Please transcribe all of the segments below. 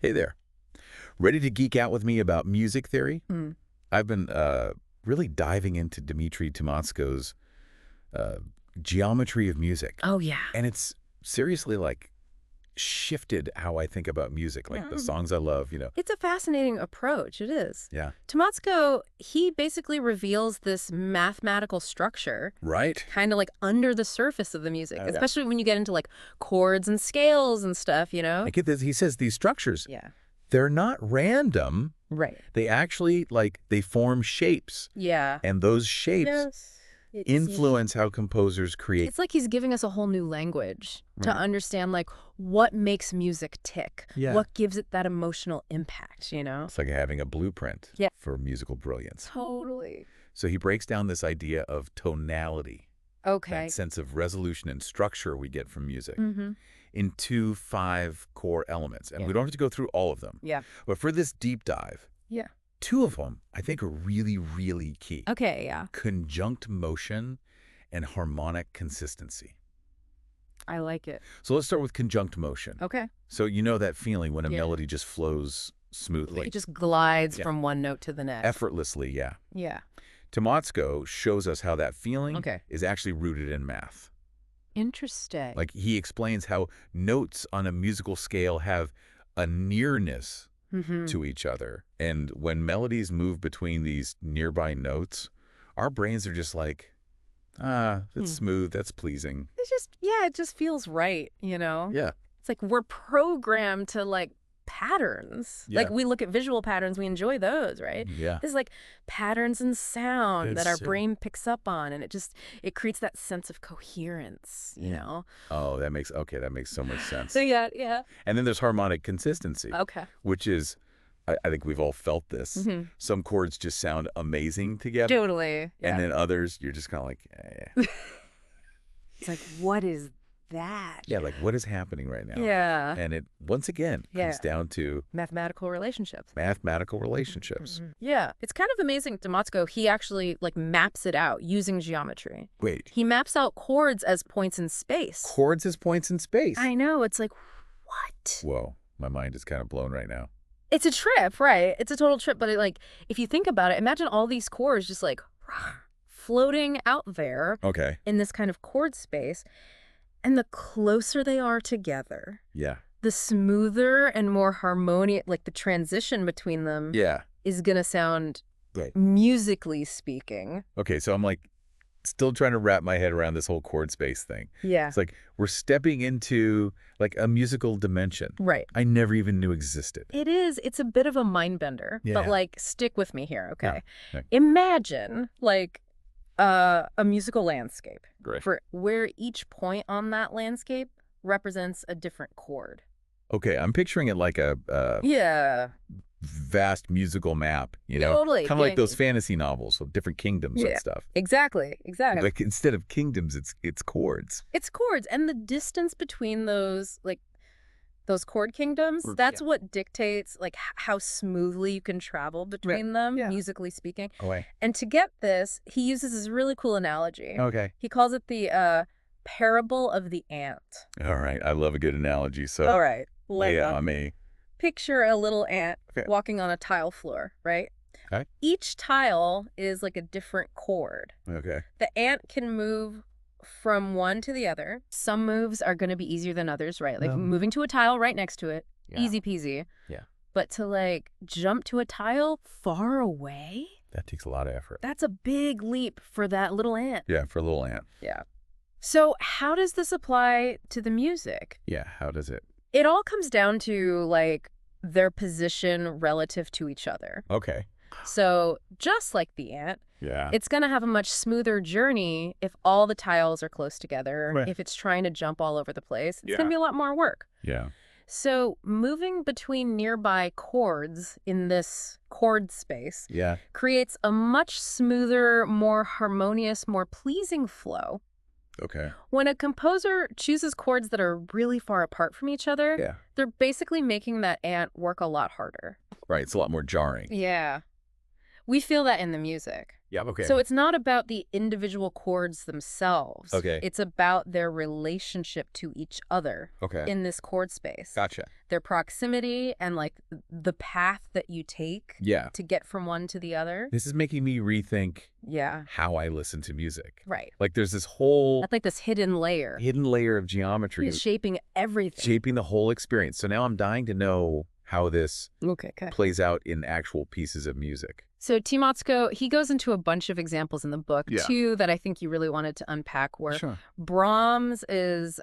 Hey there. Ready to geek out with me about music theory? I've been really diving into Dmitri Tymoczko's geometry of music. Oh, yeah. And it's seriously like shifted how I think about music, like the songs I love, It's a fascinating approach. It is. Yeah. Tymoczko, he basically reveals this mathematical structure Right? kind of like under the surface of the music, Oh, yeah. especially when you get into like chords and scales and stuff, I get this. He says these structures, Yeah. they're not random. Right. They actually, they form shapes. Yeah. And those shapes Yes. influence how composers create. It's like he's giving us a whole new language to Right. understand like what makes music tick, Yeah. what gives it that emotional impact, It's like having a blueprint Yeah. for musical brilliance. Totally. So he breaks down this idea of tonality, Okay. that sense of resolution and structure we get from music, Mm-hmm. into 5 core elements. And Yeah. we don't have to go through all of them. Yeah. But for this deep dive, Yeah. 2 of them I think are really, really key. Okay, yeah. Conjunct motion and harmonic consistency. I like it. So let's start with conjunct motion. Okay. So you know that feeling when a Yeah. melody just flows smoothly. It just glides Yeah. from one note to the next. Effortlessly, yeah. Yeah. Tymoczko shows us how that feeling Okay. is actually rooted in math. Interesting. Like, he explains how notes on a musical scale have a nearness Mm-hmm. to each other. And when melodies move between these nearby notes, our brains are just like, that's smooth, that's pleasing. It's just, yeah, it just feels right, Yeah. It's like we're programmed to like patterns. Yeah. Like we look at visual patterns, we enjoy those, right? Yeah. There's like patterns in sound that our It's, brain picks up on, and it creates that sense of coherence, you know? Oh, that makes so much sense. So yeah. And then there's harmonic consistency, Okay. which is, I think we've all felt this. Mm-hmm. Some chords just sound amazing together. Totally. Yeah. And then others, you're just kind of like, eh. It's like, what is that? Yeah, like, what is happening right now? Yeah. And it, once again, comes down to Mathematical relationships. mathematical relationships. Yeah. It's kind of amazing. Tymoczko, he actually like maps it out using geometry. Wait, He maps out chords as points in space. chords as points in space? I know. It's like, what? Whoa, my mind is kind of blown right now. It's a trip, right? It's a total trip. But if you think about it, imagine all these chords just like floating out there Okay. in this kind of chord space. And the closer they are together, Yeah. the smoother and more harmonious, like the transition between them Yeah. is going to sound, Right. musically speaking. Okay, so I'm like still trying to wrap my head around this whole chord space thing. Yeah. It's like we're stepping into like a musical dimension Right. I never even knew existed. It is. It's a bit of a mind bender. Yeah. But like, stick with me here, okay? Yeah. Imagine like a musical landscape Great. for where each point on that landscape represents a different chord. Okay, I'm picturing it like a Yeah. vast musical map, you know? Totally. Kind of like Yeah. those fantasy novels of different kingdoms Yeah. and stuff. Exactly. Like, instead of kingdoms, it's chords. It's chords, and the distance between those chord kingdoms, Or- that's what dictates like how smoothly you can travel between them, Yeah. musically speaking. Oh, wait. And to get this, he uses this really cool analogy. Okay. He calls it the parable of the ant. All right. I love a good analogy. So All right. lay it on me. Picture a little ant Okay. walking on a tile floor, right? Okay. Each tile is like a different chord. Okay. The ant can move from one to the other. Some moves are going to be easier than others, right? Like moving to a tile right next to it, Yeah. easy peasy. Yeah. But to like jump to a tile far away, That takes a lot of effort. that's a big leap for that little ant. Yeah, for a little ant. Yeah. So how does this apply to the music? Yeah, how does it? It all comes down to like their position relative to each other. Okay. So just like the ant, Yeah. it's going to have a much smoother journey if all the tiles are close together. Right. If it's trying to jump all over the place, it's Yeah. going to be a lot more work. Yeah. So moving between nearby chords in this chord space Yeah. creates a much smoother, more harmonious, more pleasing flow. Okay. When a composer chooses chords that are really far apart from each other, Yeah. they're basically making that ant work a lot harder. Right. It's a lot more jarring. Yeah. We feel that in the music. Yeah, okay. So it's not about the individual chords themselves. Okay. It's about their relationship to each other in this chord space. Gotcha. Their proximity and like the path that you take to get from one to the other. This is making me rethink Yeah. how I listen to music. Right. Like there's this whole That's like this hidden layer. of geometry. It's shaping everything. Shaping the whole experience. So now I'm dying to know how this plays out in actual pieces of music. So Tymoczko, he goes into a bunch of examples in the book. Two that I think you really wanted to unpack were Brahms' is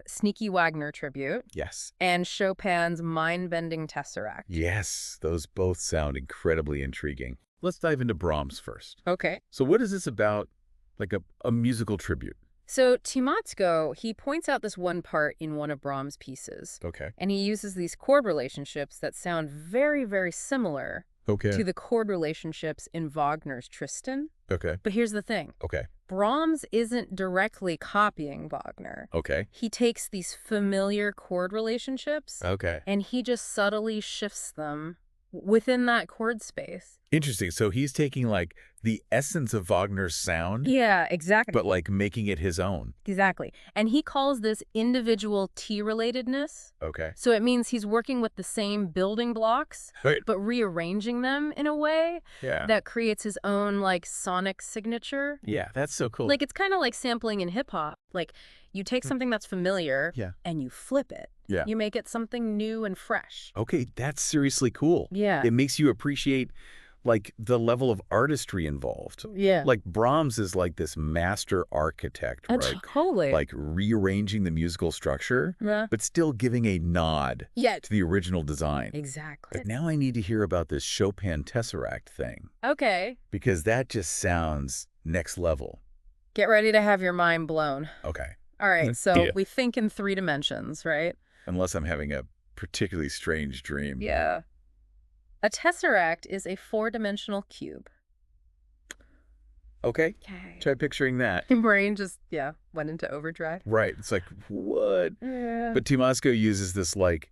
Sneaky Wagner tribute. Yes. And Chopin's Mind-Bending Tesseract. Yes, those both sound incredibly intriguing. Let's dive into Brahms first. Okay. So what is this about, like a musical tribute? So Tymoczko, he points out this one part in one of Brahms' pieces. Okay. And he uses these chord relationships that sound very, very similar to the chord relationships in Wagner's Tristan. Okay. But here's the thing. Okay. Brahms isn't directly copying Wagner. Okay. He takes these familiar chord relationships and he just subtly shifts them within that chord space. Interesting. So he's taking like the essence of Wagner's sound. Yeah, exactly. But like making it his own. Exactly. And he calls this individual T-relatedness. Okay. So it means he's working with the same building blocks, but rearranging them in a way that creates his own like sonic signature. Yeah, that's so cool. Like it's kind of like sampling in hip hop. Like you take something that's familiar and you flip it. Yeah. You make it something new and fresh. Okay, that's seriously cool. Yeah. It makes you appreciate like the level of artistry involved. Yeah. Like Brahms is like this master architect, right? Totally. Like rearranging the musical structure, but still giving a nod to the original design. Exactly. But now I need to hear about this Chopin Tesseract thing. Okay. Because that just sounds next level. Get ready to have your mind blown. Okay. All right, so we think in 3 dimensions, right? Unless I'm having a particularly strange dream. Yeah. A tesseract is a 4-dimensional cube. Okay. Try picturing that. Your brain just, went into overdrive. Right. It's like, what? Yeah. But Tymoczko uses this, like,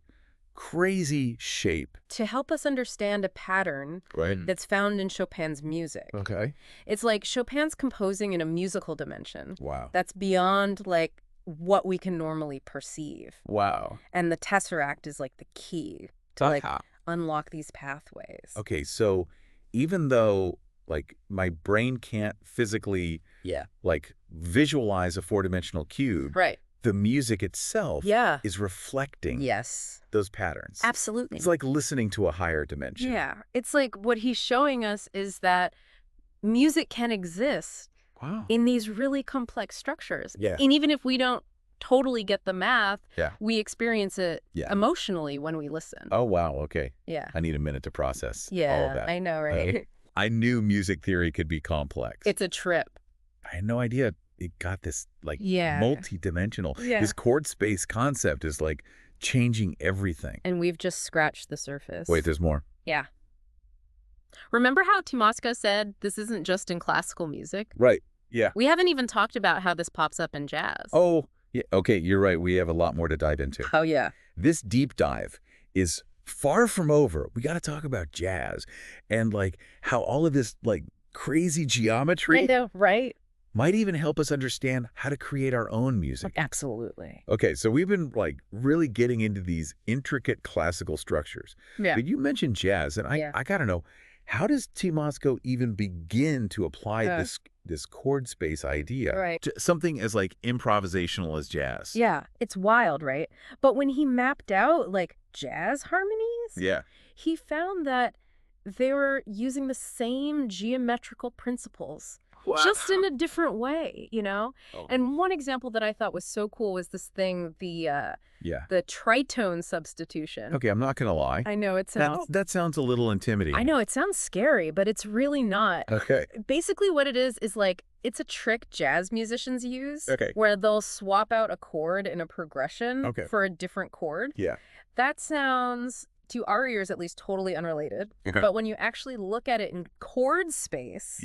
crazy shape to help us understand a pattern that's found in Chopin's music. Okay. It's like Chopin's composing in a musical dimension. Wow. That's beyond, like, what we can normally perceive. Wow. And the tesseract is, like, the key to, like, unlock these pathways. Okay, so even though like my brain can't physically like visualize a 4-dimensional cube, the music itself is reflecting those patterns. Absolutely. It's like listening to a higher dimension. Yeah. It's like what he's showing us is that music can exist in these really complex structures. Yeah. And even if we don't totally get the math, we experience it emotionally when we listen. Oh, wow. Okay. Yeah. I need a minute to process all of that. I know, right? I knew music theory could be complex. It's a trip. I had no idea it got this like multi-dimensional. This chord space concept is like changing everything. And we've just scratched the surface. Wait, there's more. Yeah. Remember how Tymoczko said this isn't just in classical music? Right. Yeah. We haven't even talked about how this pops up in jazz. Oh, yeah. Okay, you're right. We have a lot more to dive into. Oh, yeah. This deep dive is far from over. We got to talk about jazz and like how all of this like crazy geometry I know, right? might even help us understand how to create our own music. Absolutely. Okay, so we've been like really getting into these intricate classical structures. Yeah. But you mentioned jazz, and I got to know, how does Tymoczko even begin to apply this chord space idea to something as like improvisational as jazz? Yeah, it's wild, right? But when he mapped out like jazz harmonies, he found that they were using the same geometrical principles. Wow. Just in a different way, you know? Oh. And one example that I thought was so cool was this thing, the tritone substitution. Okay, I'm not going to lie. I know it sounds... That sounds a little intimidating. I know, it sounds scary, but it's really not. Okay. Basically what it is like, it's a trick jazz musicians use where they'll swap out a chord in a progression for a different chord. Yeah. That sounds... to our ears, at least, totally unrelated. But when you actually look at it in chord space,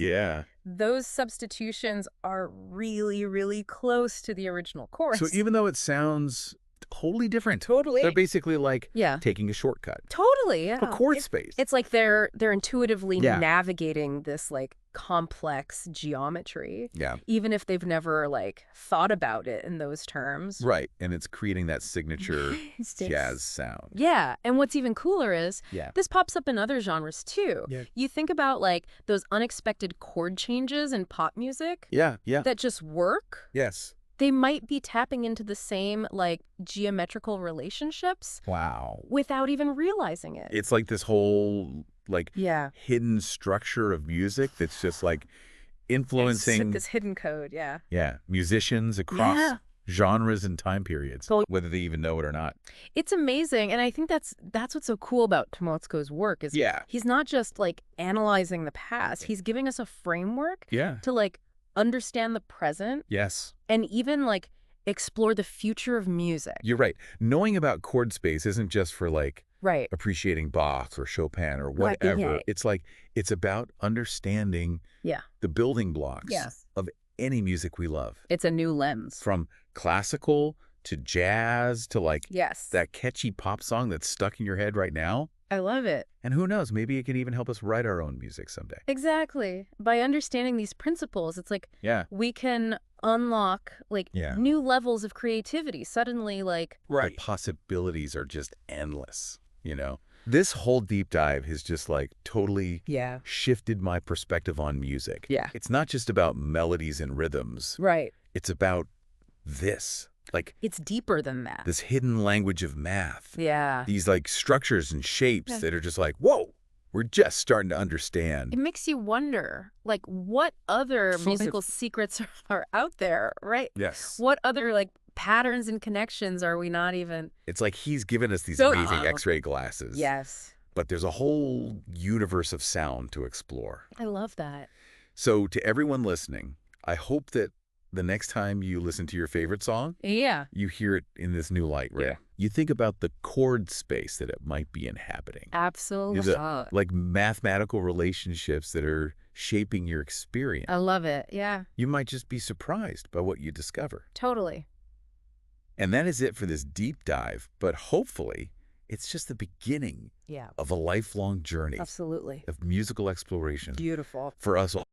those substitutions are really, really close to the original chorus. So even though it sounds totally different. Totally. They're basically like taking a shortcut. Totally, yeah. For chord space. It's like they're intuitively navigating this like complex geometry. Yeah. Even if they've never like thought about it in those terms. Right. And it's creating that signature jazz sound. Yeah. And what's even cooler is this pops up in other genres too. Yeah. You think about like those unexpected chord changes in pop music. Yeah. Yeah. That just work. Yes. They might be tapping into the same like geometrical relationships. Wow. Without even realizing it. It's like this whole like hidden structure of music that's just like influencing this hidden code. Yeah. Musicians across genres and time periods, whether they even know it or not. It's amazing. And I think that's what's so cool about Tymoczko's work is he's not just like analyzing the past. He's giving us a framework to like understand the present. Yes. And even like explore the future of music. You're right. Knowing about chord space isn't just for like appreciating Bach or Chopin or whatever. It's like it's about understanding the building blocks of any music we love. It's a new lens. From classical to jazz to like that catchy pop song that's stuck in your head right now. I love it. And who knows, maybe it can even help us write our own music someday. Exactly. By understanding these principles, it's like we can unlock like new levels of creativity. Suddenly like the possibilities are just endless, you know? This whole deep dive has just like totally shifted my perspective on music. It's not just about melodies and rhythms. Right. It's about this. Like it's deeper than that. This hidden language of math. Yeah. These like structures and shapes that are just like, whoa, we're just starting to understand. It makes you wonder, like, what other musical secrets are out there, right? Yes. What other like patterns and connections are we not even? It's like he's given us these amazing X-ray glasses. Yes. But there's a whole universe of sound to explore. I love that. So to everyone listening, I hope that the next time you listen to your favorite song, you hear it in this new light, right? You think about the chord space that it might be inhabiting. Absolutely. Like mathematical relationships that are shaping your experience. I love it. Yeah. You might just be surprised by what you discover. Totally. And that is it for this deep dive, but hopefully it's just the beginning of a lifelong journey. Absolutely. Of musical exploration. Beautiful. For us all.